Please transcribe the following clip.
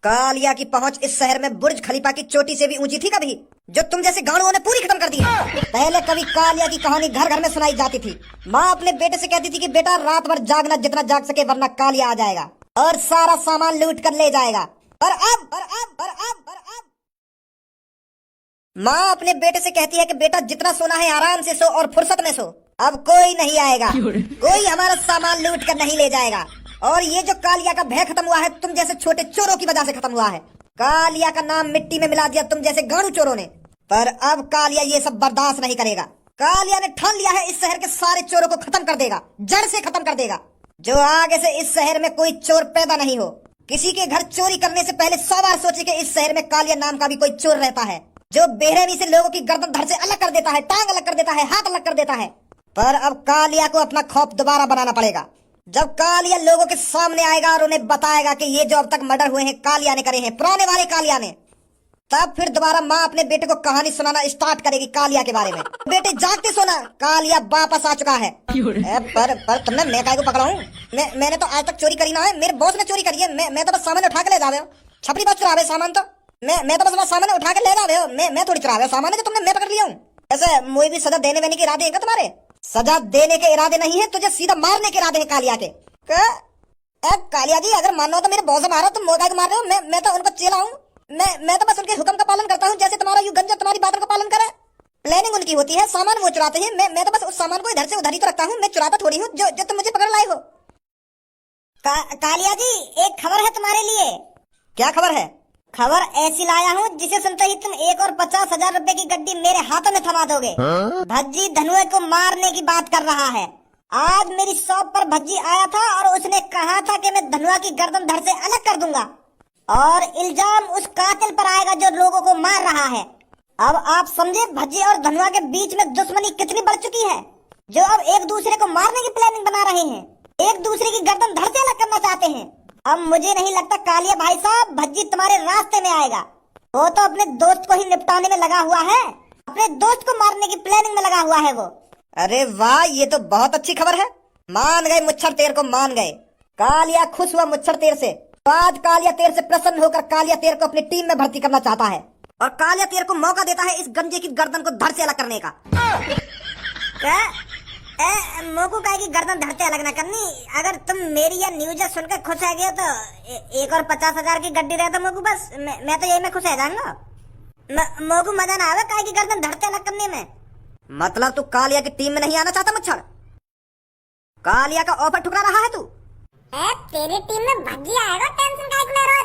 कालिया की पहुंच इस शहर में बुर्ज खलीफा की चोटी से भी ऊंची थी कभी, जो तुम जैसे गाड़ुओं ने पूरी खत्म कर दी है। पहले कभी कालिया की कहानी घर घर में सुनाई जाती थी। माँ अपने बेटे से कहती थी कि बेटा रात भर जागना जितना जाग सके, वरना कालिया आ जाएगा और सारा सामान लूट कर ले जाएगा। पर अब माँ अपने बेटे से कहती है कि बेटा जितना सोना है आराम से सो और फुर्सत में सो, अब कोई नहीं आएगा, कोई हमारा सामान लूट कर नहीं ले जाएगा। और ये जो कालिया का भय खत्म हुआ है, तुम जैसे छोटे चोरों की वजह से खत्म हुआ है। कालिया का नाम मिट्टी में मिला दिया तुम जैसे गाड़ू चोरों ने। पर अब कालिया ये सब बर्दाश्त नहीं करेगा। कालिया ने ठान लिया है इस शहर के सारे चोरों को खत्म कर देगा, जड़ से खत्म कर देगा। जो आगे से इस शहर में कोई चोर पैदा नहीं हो। किसी के घर चोरी करने से पहले 100 बार सोचे कि इस शहर में कालिया नाम का भी कोई चोर रहता है, जो बेरहमी से लोगों की गर्दन धड़ से अलग कर देता है, टांग अलग कर देता है, हाथ अलग कर देता है। पर अब कालिया को अपना खौफ दोबारा बनाना पड़ेगा। जब कालिया लोगों के सामने आएगा और उन्हें बताएगा कि ये जो अब तक मर्डर हुए हैं कालिया ने करे हैं, पुराने वाले कालिया ने, तब फिर दोबारा माँ अपने बेटे को कहानी सुनाना स्टार्ट करेगी कालिया के बारे में। बेटे जागते सोना, कालिया वापस आ चुका है। पर तुमने मैं काय को पकड़ा हूँ? मैंने तो आज तक चोरी करी ना है, मेरे बॉस ने चोरी करी है। मैं तो बस सामान उठा के ले जा रहे हो। छपरी बस चुरावे सामान तो मैं तो बस सामान उठा के ले जा रहे हो। मैं थोड़ी चुरावे सामान है जो तुमने मैं पकड़ लिया हूँ। ऐसे मुझे भी सजा देने के इरादे हैं तुम्हारे? सजा देने के इरादे नहीं है, तुझे सीधा मारने के इरादे हैं कालिया के। कालिया जी अगर मानो तो मेरे बॉस से मारो, तुम मोगा को मार रहे हो। मैं तो उनको चेला हूँ। मैं तो बस उनके हुक्म का पालन करता हूँ, जैसे तुम्हारा यू गंजा तुम्हारी बातों का पालन करे। प्लानिंग उनकी होती है, सामान वो चुराते हैं। मैं तो बस उस सामान को इधर से उधर ही तो रखता हूँ। मैं चुराता थोड़ी हूँ जो तुम मुझे पकड़ लाए हो। कालिया जी एक खबर है तुम्हारे लिए। क्या खबर है? खबर ऐसी लाया हूँ जिसे सुनते ही तुम 1 और 50,000 रुपए की गड्डी मेरे हाथों में थमा दोगे। भज्जी धनुए को मारने की बात कर रहा है। आज मेरी शॉप पर भज्जी आया था और उसने कहा था कि मैं धनुआ की गर्दन धड़ से अलग कर दूंगा और इल्जाम उस कातिल पर आएगा जो लोगों को मार रहा है। अब आप समझे भज्जी और धनुआ के बीच में दुश्मनी कितनी बढ़ चुकी है, जो अब एक दूसरे को मारने की प्लानिंग बना रहे हैं, एक दूसरे की गर्दन धड़ से अलग करना चाहते हैं। अब मुझे नहीं लगता कालिया भाई साहब भज्जी तुम्हारे रास्ते में आएगा। वो तो अपने दोस्त को ही निपटाने में लगा हुआ है, अपने दोस्त को मारने की प्लानिंग में लगा हुआ है वो। अरे वाह, ये तो बहुत अच्छी खबर है। मान गए मुच्छर तेर को, मान गए। कालिया खुश हुआ मुच्छर तेर से। तो आज कालिया तेर से प्रसन्न होकर कालिया तेर को अपनी टीम में भर्ती करना चाहता है और कालिया तेर को मौका देता है इस गंजे की गर्दन को धड़ से अलग करने का। मोकू काय की गर्दन धड़ से अलग न करनी। अगर तुम मेरी या न्यूज सुनकर खुश है गए तो 1 और 50,000 की गड्डी रहता मोकू, बस मैं तो यही में खुश है जाऊंगा। मोकू मजा ना आवे काय की गर्दन धड़ से अलग करने में। मतलब तू कालिया की टीम में नहीं आना चाहता मुच्छर? कालिया का ऑफर ठुकरा रहा है तू? तेरी टीम में भज्जी आएगा, टेंशन काहे को ले रहा